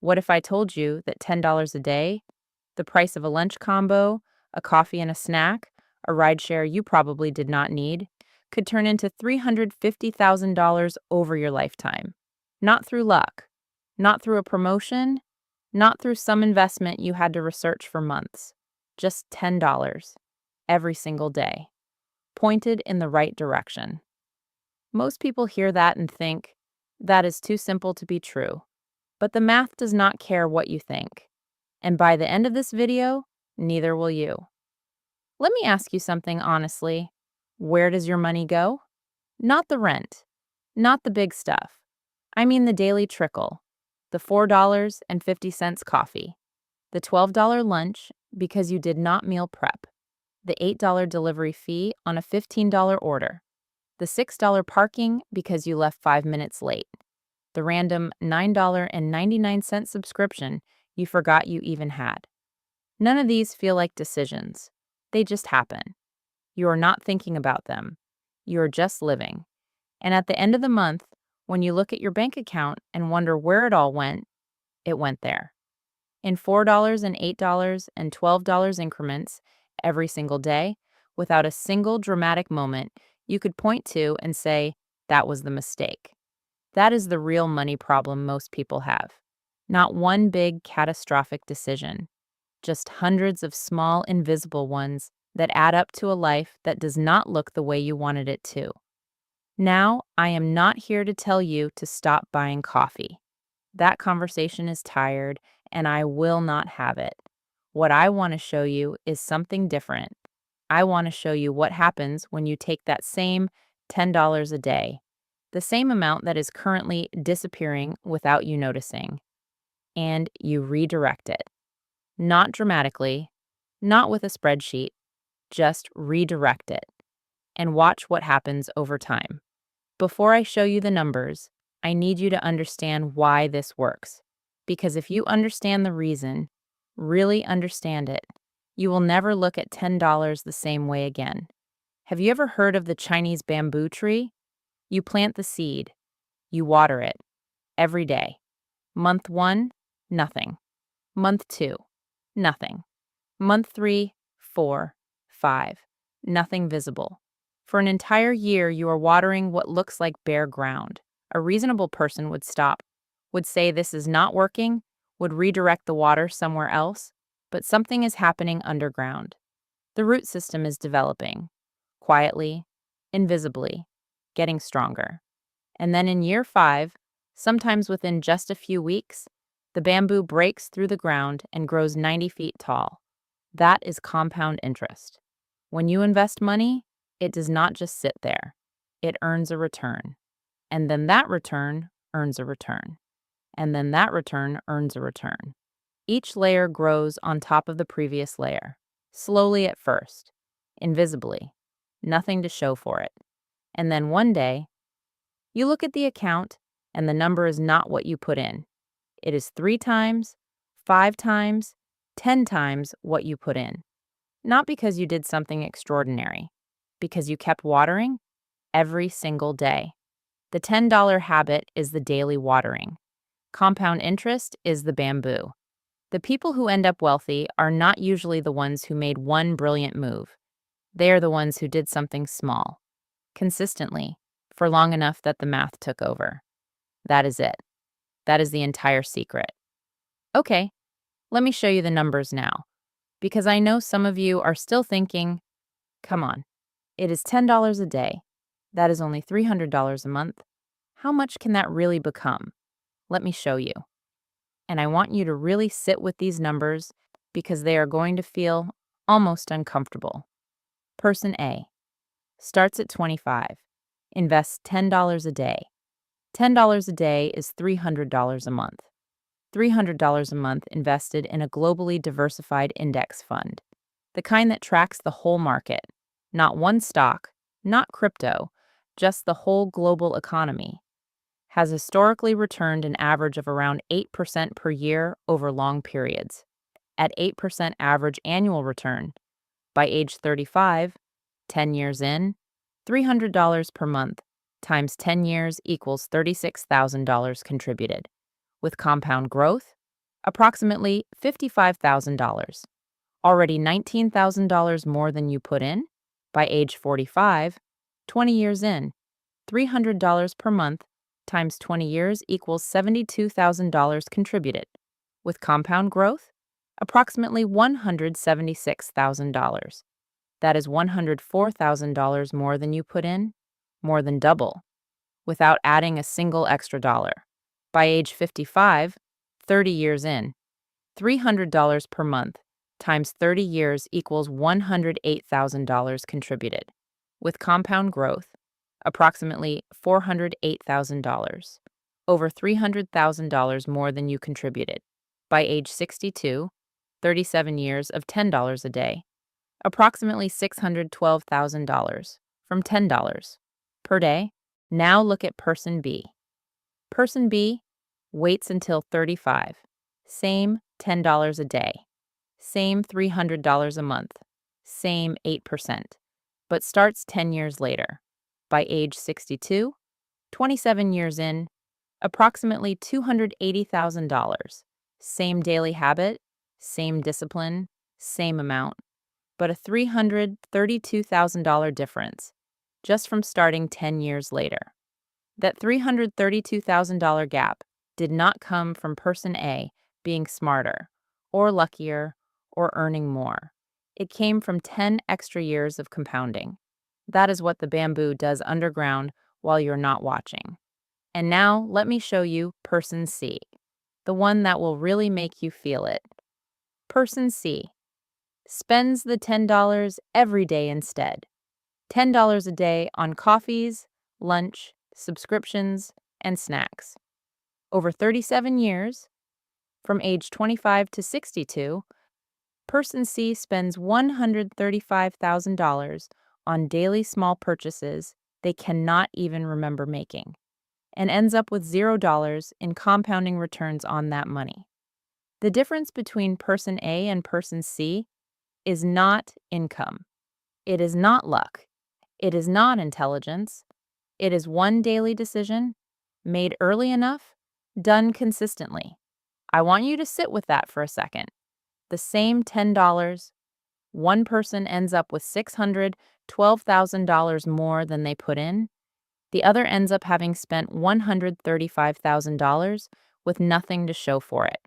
What if I told you that $10 a day, the price of a lunch combo, a coffee and a snack, a rideshare you probably did not need, could turn into $350,000 over your lifetime? Not through luck, not through a promotion, not through some investment you had to research for months. Just $10 every single day, pointed in the right direction. Most people hear that and think, that is too simple to be true. But the math does not care what you think. And by the end of this video, neither will you. Let me ask you something honestly. Where does your money go? Not the rent, not the big stuff. I mean the daily trickle, the $4.50 coffee, the $12 lunch because you did not meal prep, the $8 delivery fee on a $15 order, the $6 parking because you left 5 minutes late, the random $9.99 subscription you forgot you even had. None of these feel like decisions. They just happen. You are not thinking about them. You are just living. And at the end of the month, when you look at your bank account and wonder where it all went, it went there. In $4 and $8 and $12 increments every single day, without a single dramatic moment you could point to and say, that was the mistake. That is the real money problem most people have. Not one big catastrophic decision, just hundreds of small invisible ones that add up to a life that does not look the way you wanted it to. Now, I am not here to tell you to stop buying coffee. That conversation is tired, and I will not have it. What I want to show you is something different. I want to show you what happens when you take that same $10 a day, the same amount that is currently disappearing without you noticing, and you redirect it. Not dramatically, not with a spreadsheet, just redirect it and watch what happens over time. Before I show you the numbers, I need you to understand why this works. Because if you understand the reason, really understand it, you will never look at $10 the same way again. Have you ever heard of the Chinese bamboo tree? You plant the seed, you water it every day. Month 1, nothing. Month 2, nothing. Month 3, 4, 5, nothing visible. For an entire year, you are watering what looks like bare ground. A reasonable person would stop, would say this is not working, would redirect the water somewhere else, but something is happening underground. The root system is developing, quietly, invisibly, getting stronger. And then in year 5, sometimes within just a few weeks, the bamboo breaks through the ground and grows 90 feet tall. That is compound interest. When you invest money, it does not just sit there. It earns a return. And then that return earns a return. And then that return earns a return. Each layer grows on top of the previous layer, slowly at first, invisibly, nothing to show for it. And then one day, you look at the account and the number is not what you put in. It is 3 times, 5 times, 10 times what you put in. Not because you did something extraordinary, because you kept watering every single day. The $10 habit is the daily watering. Compound interest is the bamboo. The people who end up wealthy are not usually the ones who made one brilliant move. They are the ones who did something small, consistently, for long enough that the math took over. That is it. That is the entire secret. Okay, let me show you the numbers now, because I know some of you are still thinking, come on, it is $10 a day. That is only $300 a month. How much can that really become? Let me show you. And I want you to really sit with these numbers because they are going to feel almost uncomfortable. Person A starts at 25, invests $10 a day. $10 a day is $300 a month. $300 a month invested in a globally diversified index fund, the kind that tracks the whole market, not one stock, not crypto, just the whole global economy. Has historically returned an average of around 8% per year over long periods. At 8% average annual return, by age 35, 10 years in, $300 per month times 10 years equals $36,000 contributed. With compound growth, approximately $55,000. Already $19,000 more than you put in? By age 45, 20 years in, $300 per month times 20 years equals $72,000 contributed. With compound growth, approximately $176,000. That is $104,000 more than you put in, more than double, without adding a single extra dollar. By age 55, 30 years in, $300 per month times 30 years equals $108,000 contributed. With compound growth, approximately $408,000, over $300,000 more than you contributed. By age 62, 37 years of $10 a day, approximately $612,000 from $10 per day. Now look at person B. Person B waits until 35. Same $10 a day. Same $300 a month. Same 8%. But starts 10 years later. By age 62, 27 years in, approximately $280,000. Same daily habit, same discipline, same amount, but a $332,000 difference just from starting 10 years later. That $332,000 gap did not come from person A being smarter, or luckier, or earning more. It came from 10 extra years of compounding. That is what the bamboo does underground while you're not watching. And now let me show you person C, the one that will really make you feel it. Person C spends the $10 every day instead. $10 a day on coffees, lunch, subscriptions, and snacks. Over 37 years, from age 25 to 62, person C spends $135,000 on daily small purchases they cannot even remember making, and ends up with $0 in compounding returns on that money. The difference between person A and person C is not income. It is not luck. It is not intelligence. It is one daily decision, made early enough, done consistently. I want you to sit with that for a second. The same $10, one person ends up with $612,000 more than they put in. The other ends up having spent $135,000 with nothing to show for it.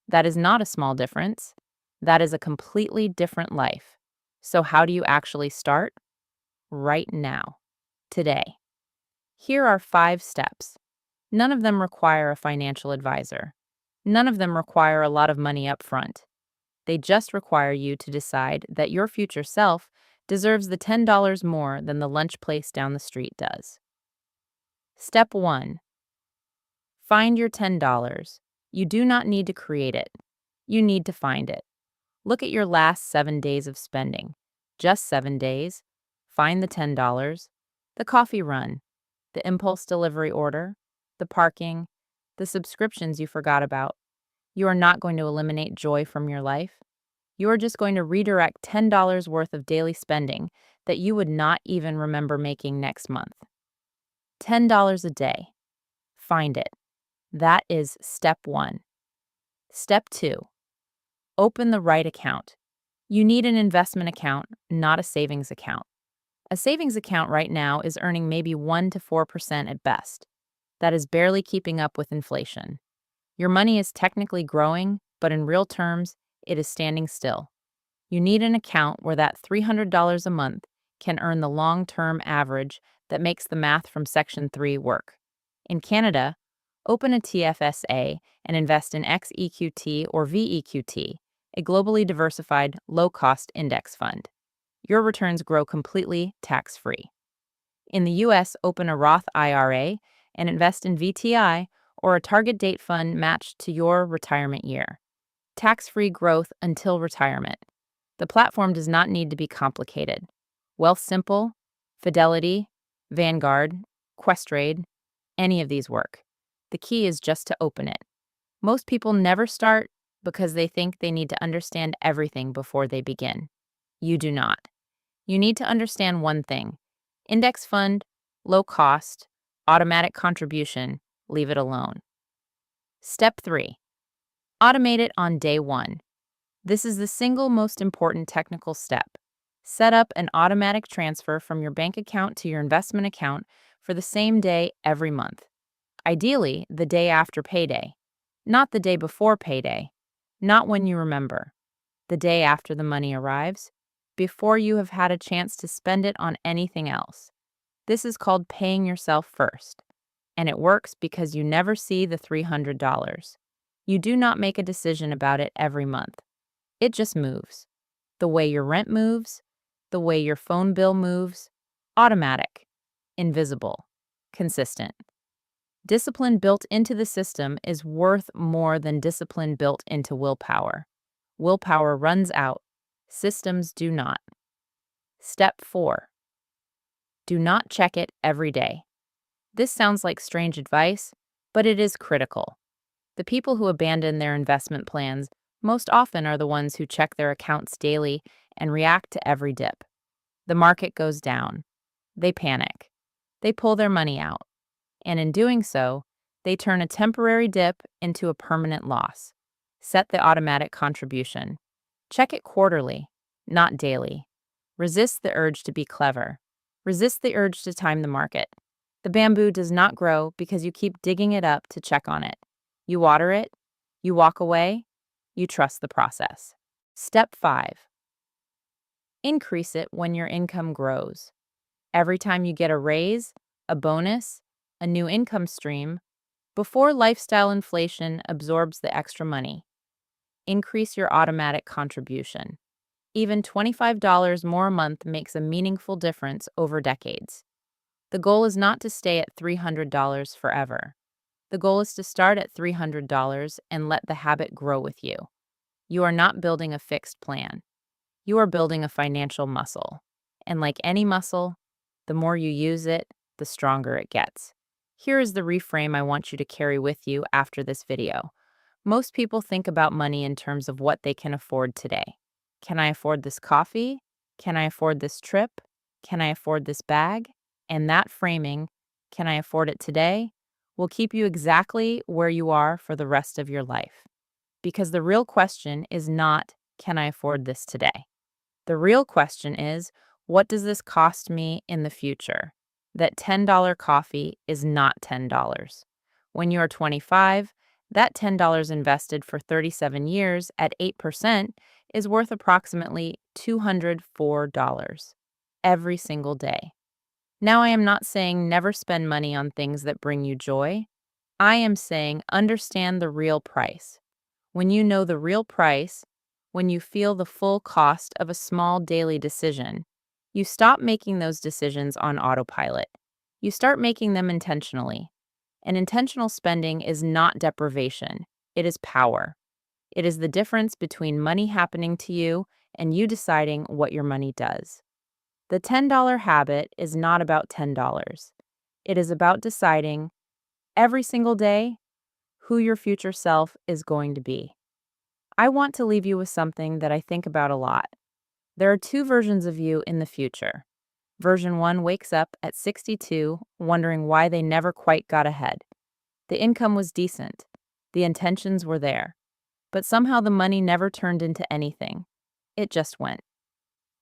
That is not a small difference. That is a completely different life. So how do you actually start? Right now. Today. Here are 5 steps. None of them require a financial advisor. None of them require a lot of money up front. They just require you to decide that your future self deserves the $10 more than the lunch place down the street does. Step 1. Find your $10. You do not need to create it. You need to find it. Look at your last 7 days of spending. Just 7 days. Find the $10, the coffee run, the impulse delivery order, the parking, the subscriptions you forgot about. You are not going to eliminate joy from your life. You are just going to redirect $10 worth of daily spending that you would not even remember making next month. $10 a day. Find it. That is step 1. Step 2. Open the right account. You need an investment account, not a savings account. A savings account right now is earning maybe 1 to 4% at best. That is barely keeping up with inflation. Your money is technically growing, but in real terms, it is standing still. You need an account where that $300 a month can earn the long-term average that makes the math from Section 3 work. In Canada, open a TFSA and invest in XEQT or VEQT, a globally diversified, low-cost index fund. Your returns grow completely tax-free. In the U.S., open a Roth IRA and invest in VTI or a target date fund matched to your retirement year. Tax-free growth until retirement. The platform does not need to be complicated. Wealthsimple, Fidelity, Vanguard, Questrade, any of these work. The key is just to open it. Most people never start because they think they need to understand everything before they begin. You do not. You need to understand one thing. Index fund, low cost, automatic contribution, leave it alone. Step 3. Automate it on day one. This is the single most important technical step. Set up an automatic transfer from your bank account to your investment account for the same day every month. Ideally, the day after payday, not the day before payday, not when you remember, the day after the money arrives, before you have had a chance to spend it on anything else. This is called paying yourself first, and it works because you never see the $300. You do not make a decision about it every month. It just moves. The way your rent moves, the way your phone bill moves, automatic, invisible, consistent. Discipline built into the system is worth more than discipline built into willpower. Willpower runs out. Systems do not. Step 4. Do not check it every day. This sounds like strange advice, but it is critical. The people who abandon their investment plans most often are the ones who check their accounts daily and react to every dip. The market goes down. They panic. They pull their money out. And in doing so, they turn a temporary dip into a permanent loss. Set the automatic contribution. Check it quarterly, not daily. Resist the urge to be clever. Resist the urge to time the market. The bamboo does not grow because you keep digging it up to check on it. You water it, you walk away, you trust the process. Step 5. Increase it when your income grows. Every time you get a raise, a bonus, a new income stream, before lifestyle inflation absorbs the extra money, increase your automatic contribution. Even $25 more a month makes a meaningful difference over decades. The goal is not to stay at $300 forever. The goal is to start at $300 and let the habit grow with you. You are not building a fixed plan. You are building a financial muscle. And like any muscle, the more you use it, the stronger it gets. Here is the reframe I want you to carry with you after this video. Most people think about money in terms of what they can afford today. Can I afford this coffee? Can I afford this trip? Can I afford this bag? And that framing, can I afford it today, will keep you exactly where you are for the rest of your life. Because the real question is not, can I afford this today? The real question is, what does this cost me in the future? That $10 coffee is not $10. When you are 25, that $10 invested for 37 years at 8% is worth approximately $204 every single day. Now, I am not saying never spend money on things that bring you joy. I am saying understand the real price. When you know the real price, when you feel the full cost of a small daily decision, you stop making those decisions on autopilot. You start making them intentionally. And intentional spending is not deprivation, it is power. It is the difference between money happening to you and you deciding what your money does. The $10 habit is not about $10. It is about deciding every single day who your future self is going to be. I want to leave you with something that I think about a lot. There are two versions of you in the future. Version 1 wakes up at 62, wondering why they never quite got ahead. The income was decent. The intentions were there. But somehow the money never turned into anything. It just went.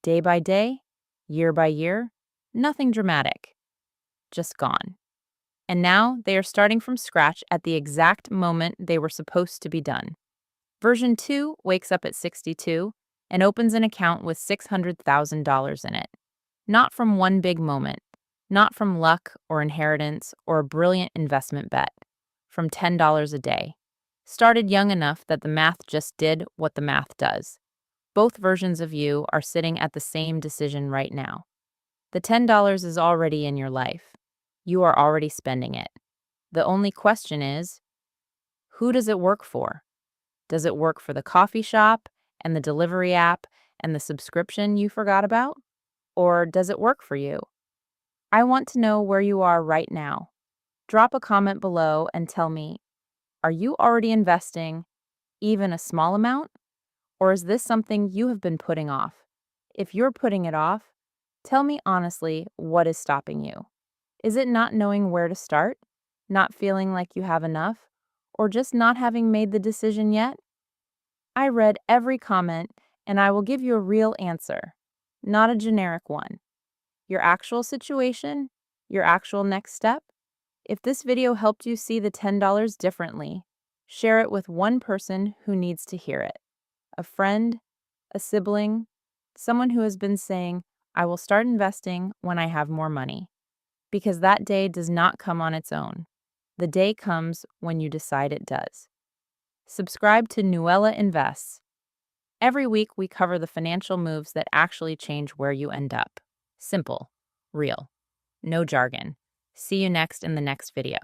Day by day, year by year, nothing dramatic. Just gone. And now they are starting from scratch at the exact moment they were supposed to be done. Version 2 wakes up at 62 and opens an account with $600,000 in it. Not from one big moment, not from luck or inheritance or a brilliant investment bet, from $10 a day. Started young enough that the math just did what the math does. Both versions of you are sitting at the same decision right now. The $10 is already in your life. You are already spending it. The only question is, who does it work for? Does it work for the coffee shop and the delivery app and the subscription you forgot about? Or does it work for you? I want to know where you are right now. Drop a comment below and tell me, are you already investing even a small amount? Or is this something you have been putting off? If you're putting it off, tell me honestly what is stopping you. Is it not knowing where to start? Not feeling like you have enough? Or just not having made the decision yet? I read every comment, and I will give you a real answer, not a generic one. Your actual situation, your actual next step. If this video helped you see the $10 differently, share it with one person who needs to hear it. A friend, a sibling, someone who has been saying, I will start investing when I have more money. Because that day does not come on its own. The day comes when you decide it does. Subscribe to Nuella Invests. Every week, we cover the financial moves that actually change where you end up. Simple, real, no jargon. See you next in the next video.